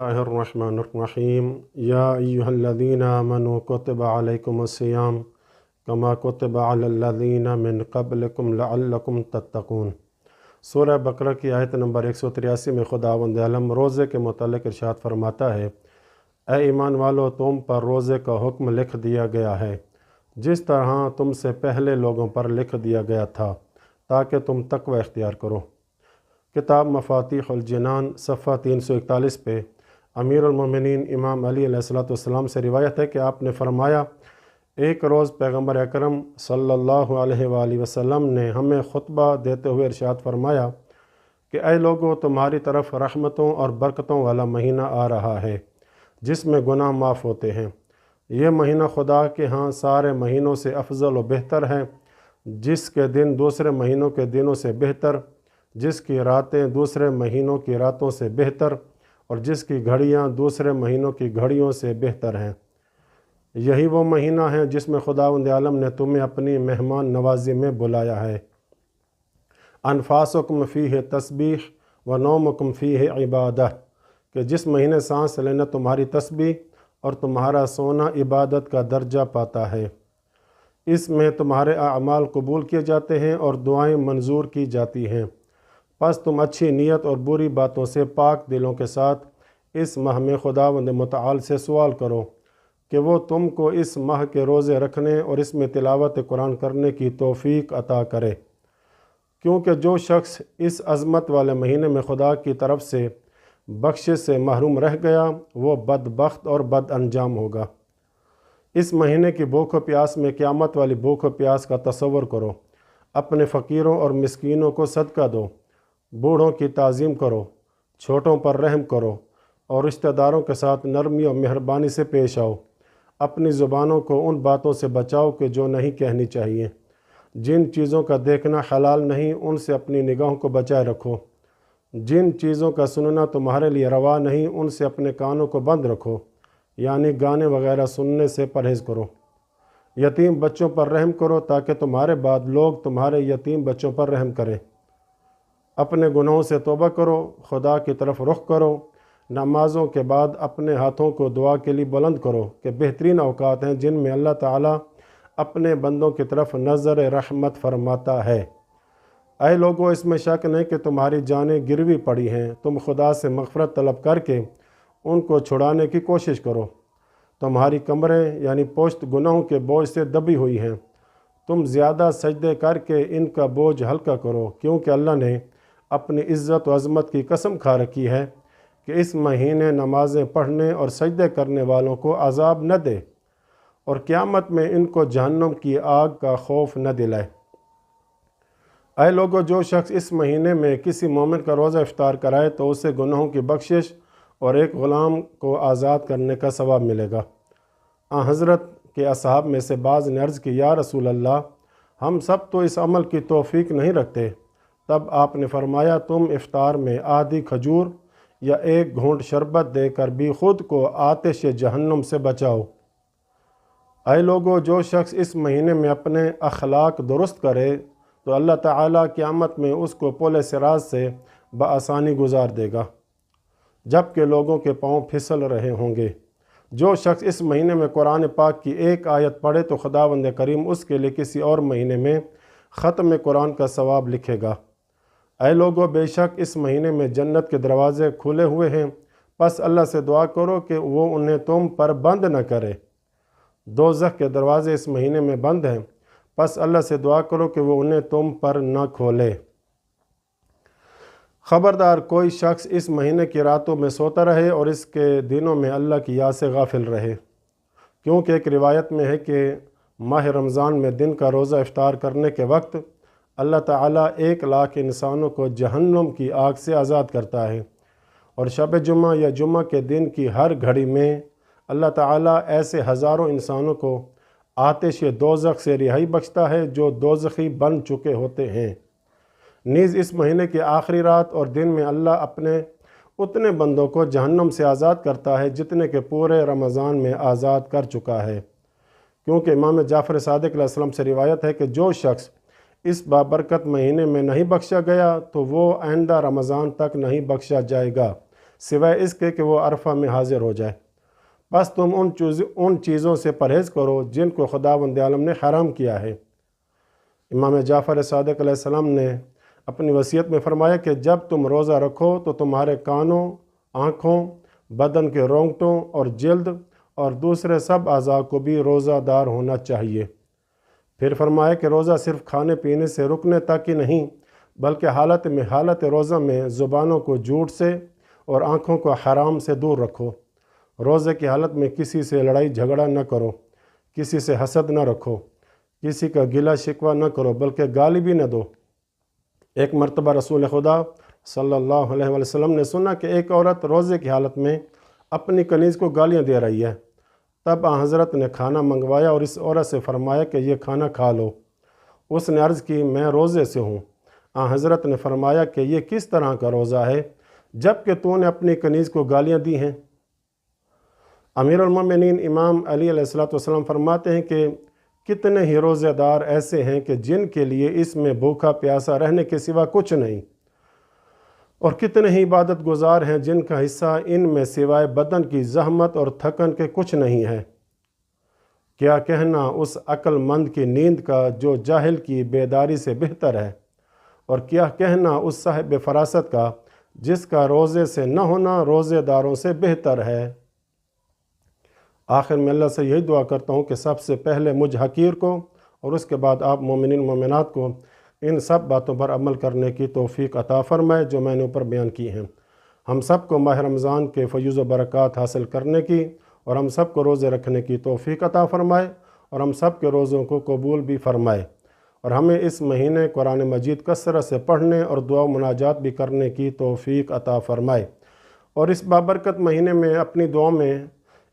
बिस्मिल्लाहिर्रहमानिर्रहीम या अय्युहल्लज़ीना आमनू कुतिबा अलैकुमुस्सियाम कमा कुतिबा अलल्लज़ीना मिन क़ब्लिकुम लअल्लकुम तत्तक़ून। सूरह बकरा की आयत नंबर 183 में खुदावंद आलम रोज़े के मुतालिक इरशाद फरमाता है, ए ईमान वालो, तुम पर रोज़े का हुक्म लिख दिया गया है जिस तरह तुमसे पहले लोगों पर लिख दिया गया था, ताकि तुम तक़वा इख्तियार करो। किताब मफ़ातिहुल जिनान सफ़ा 341 पे अमीरुल मोमिनीन इमाम अली अलैहिस्सलाम से रिवायत है कि आपने फरमाया, एक रोज़ पैगम्बर अकरम सल्लल्लाहु अलैहि वसल्लम ने हमें खुतबा देते हुए इरशाद फरमाया कि ऐ लोगो, तुम्हारी तरफ रहमतों और बरकतों वाला महीना आ रहा है जिसमें गुनाह माफ़ होते हैं। यह महीना खुदा के यहाँ सारे महीनों से अफजल व बेहतर है, जिसके दिन दूसरे महीनों के दिनों से बेहतर, जिसकी रातें दूसरे महीनों की रातों से बेहतर और जिसकी घड़ियाँ दूसरे महीनों की घड़ियों से बेहतर हैं। यही वो महीना है जिसमें खुदावंद आलम ने तुम्हें अपनी मेहमान नवाजी में बुलाया है। अनफासुकुम फ़ीह तस्बीह व नौमुकुम फ़ीह इबादह, कि जिस महीने सांस लेना तुम्हारी तस्बीह और तुम्हारा सोना इबादत का दर्जा पाता है। इसमें तुम्हारे अमाल कबूल किए जाते हैं और दुआएं मंजूर की जाती हैं। बस तुम अच्छी नीयत और बुरी बातों से पाक दिलों के साथ इस माह में खुदावंद मुतआल से सवाल करो कि वो तुमको इस माह के रोज़े रखने और इसमें तिलावत कुरान करने की तौफीक अता करे, क्योंकि जो शख्स इस अज़मत वाले महीने में खुदा की तरफ से बख्शिश से महरूम रह गया, वो बदबख्त और बद अंजाम होगा। इस महीने की भूख प्यास में क़यामत वाली भूख प्यास का तसव्वुर करो। अपने फ़कीरों और मिस्कीनों को सदका दो, बूढ़ों की ताज़ीम करो, छोटों पर रहम करो और रिश्तेदारों के साथ नरमी और मेहरबानी से पेश आओ। अपनी ज़ुबानों को उन बातों से बचाओ कि जो नहीं कहनी चाहिए। जिन चीज़ों का देखना हलाल नहीं, उनसे अपनी निगाहों को बचाए रखो। जिन चीज़ों का सुनना तुम्हारे लिए रवा नहीं, उनसे अपने कानों को बंद रखो, यानी गाने वगैरह सुनने से परहेज़ करो। यतीम बच्चों पर रहम करो ताकि तुम्हारे बाद लोग तुम्हारे यतीम बच्चों पर रहम करें। अपने गुनाहों से तौबा करो, खुदा की तरफ रुख करो। नमाज़ों के बाद अपने हाथों को दुआ के लिए बुलंद करो कि बेहतरीन औकात हैं जिनमें अल्लाह ताला अपने बंदों की तरफ नज़र रहमत फरमाता है। ऐ लोगो, इसमें शक नहीं कि तुम्हारी जानें गिरवी पड़ी हैं। तुम खुदा से मग़फ़िरत तलब करके उनको छुड़ाने की कोशिश करो। तुम्हारी कमरें यानी पोश्त गुनाहों के बोझ से दबी हुई हैं। तुम ज़्यादा सजदे करके इनका बोझ हल्का करो, क्योंकि अल्लाह ने अपनी इज़्ज़त व अज़मत की कसम खा रखी है कि इस महीने नमाज़ें पढ़ने और सजदे करने वालों को अज़ाब न दे और क़यामत में इनको जहन्नम की आग का खौफ न दिलाए। ऐ लोगो, जो शख्स इस महीने में किसी मोमिन का रोज़ा इफ्तार कराए तो उसे गुनाहों की बख्शिश और एक ग़ुलाम को आज़ाद करने का सवाब मिलेगा। हज़रत के असहाब में से बाज़ ने अर्ज़ की, या रसूल अल्लाह, हम सब तो इस अमल की तौफ़ीक नहीं रखते। तब आपने फरमाया, तुम इफ्तार में आधी खजूर या एक घूंट शरबत देकर भी ख़ुद को आतिश जहन्नुम से बचाओ। ऐ लोगो, जो शख्स इस महीने में अपने अखलाक दुरुस्त करे तो अल्लाह ताला क़यामत में उसको पुल सिरात से बआसानी गुजार देगा, जबकि लोगों के पाँव फिसल रहे होंगे। जो शख्स इस महीने में कुरान पाक की एक आयत पढ़े तो खुदावंद करीम उसके लिए किसी और महीने में ख़त्म कुरान का सवाब लिखेगा। ऐ लोगो, बेशक इस महीने में जन्नत के दरवाज़े खुले हुए हैं, बस अल्लाह से दुआ करो कि वो उन्हें तुम पर बंद न करे। दोज़ख के दरवाज़े इस महीने में बंद हैं, बस अल्लाह से दुआ करो कि वो उन्हें तुम पर न खोले। ख़बरदार, कोई शख्स इस महीने की रातों में सोता रहे और इसके दिनों में अल्लाह की याद से गाफिल रहे, क्योंकि एक रिवायत में है कि माह रमज़ान में दिन का रोज़ा इफ्तार करने के वक्त अल्लाह ताला 1 लाख इंसानों को जहन्नुम की आग से आज़ाद करता है, और शब जुमा या जुमा के दिन की हर घड़ी में अल्लाह ताला ऐसे हज़ारों इंसानों को आतिश दोज़ख से रिहाई बख्शता है जो दोज़खी बन चुके होते हैं। नीज़ इस महीने की आखिरी रात और दिन में अल्लाह अपने उतने बंदों को जहन्नुम से आज़ाद करता है जितने के पूरे रमज़ान में आज़ाद कर चुका है, क्योंकि इमाम जाफ़र सादिक़ अलैहिस्सलाम से रिवायत है कि जो शख्स इस बाबरकत महीने में नहीं बख्शा गया तो वो आइंदा रमज़ान तक नहीं बख्शा जाएगा, سوائے اس کے کہ وہ عرفہ میں حاضر ہو جائے۔ بس تم ان چیزوں سے پرہیز کرو جن کو خداوند عالم نے حرام کیا ہے۔ امام جعفر صادق علیہ السلام نے اپنی وصیت میں فرمایا کہ جب تم روزہ رکھو تو تمہارے کانوں، آنکھوں، بدن کے رونگٹوں اور جلد اور دوسرے سب اعضاء کو بھی روزہ دار ہونا چاہیے۔ پھر فرمایا کہ روزہ صرف کھانے پینے سے رکنے تک ہی نہیں بلکہ حالت روزہ میں زبانوں کو جھوٹ سے اور آنکھوں کو حرام سے دور رکھو۔ روزے کی حالت میں کسی سے لڑائی جھگڑا نہ کرو، کسی سے حسد نہ رکھو، کسی کا گلہ شکوہ نہ کرو بلکہ گالی بھی نہ دو۔ ایک مرتبہ رسول خدا صلی اللہ علیہ وسلم نے سنا کہ ایک عورت روزے کی حالت میں اپنی کنیز کو گالیاں دے رہی ہے۔ تب حضرت نے کھانا منگوایا اور اس عورت سے فرمایا کہ یہ کھانا کھا لو۔ اس نے عرض کی میں روزے سے ہوں۔ حضرت نے فرمایا کہ یہ کس طرح کا روزہ ہے جب کہ تو نے اپنی کنیز کو گالیاں دی ہیں؟ امیر المومنین امام علی علیہ السلام فرماتے ہیں کہ کتنے ہی روزہ دار ایسے ہیں کہ جن کے لیے اس میں بھوکا پیاسا رہنے کے سوا کچھ نہیں، اور کتنے ہی عبادت گزار ہیں جن کا حصہ ان میں سوائے بدن کی زحمت اور تھکن کے کچھ نہیں ہے۔ کیا کہنا اس عقل مند کی نیند کا جو جاہل کی بیداری سے بہتر ہے، اور کیا کہنا اس صاحب فراست کا جس کا روزے سے نہ ہونا روزے داروں سے بہتر ہے۔ آخر میں اللہ سے یہی دعا کرتا ہوں کہ سب سے پہلے مجھ حقیر کو اور اس کے بعد آپ مومنین مومنات کو ان سب باتوں پر عمل کرنے کی توفیق عطا فرمائے جو میں نے اوپر بیان کی ہیں۔ ہم سب کو ماہ رمضان کے فیوز و برکات حاصل کرنے کی اور ہم سب کو روزے رکھنے کی توفیق عطا فرمائے اور ہم سب کے روزوں کو قبول بھی فرمائے، اور ہمیں اس مہینے قرآن مجید کثرت سے پڑھنے اور دعا و مناجات بھی کرنے کی توفیق عطا فرمائے۔ اور اس بابرکت مہینے میں اپنی دعاؤں میں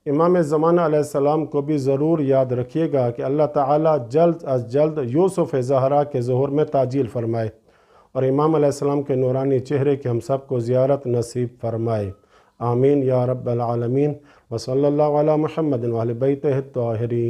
امام زمانہ علیہ السلام کو بھی ضرور یاد رکھیے گا کہ اللہ تعالیٰ جلد از جلد یوسف زہرا کے ظہور میں تعجیل فرمائے اور امام علیہ السلام کے نورانی چہرے کی ہم سب کو زیارت نصیب فرمائے۔ آمین یا رب العالمین، وصلی اللہ علی محمد وآل بیتہ الطاہرین۔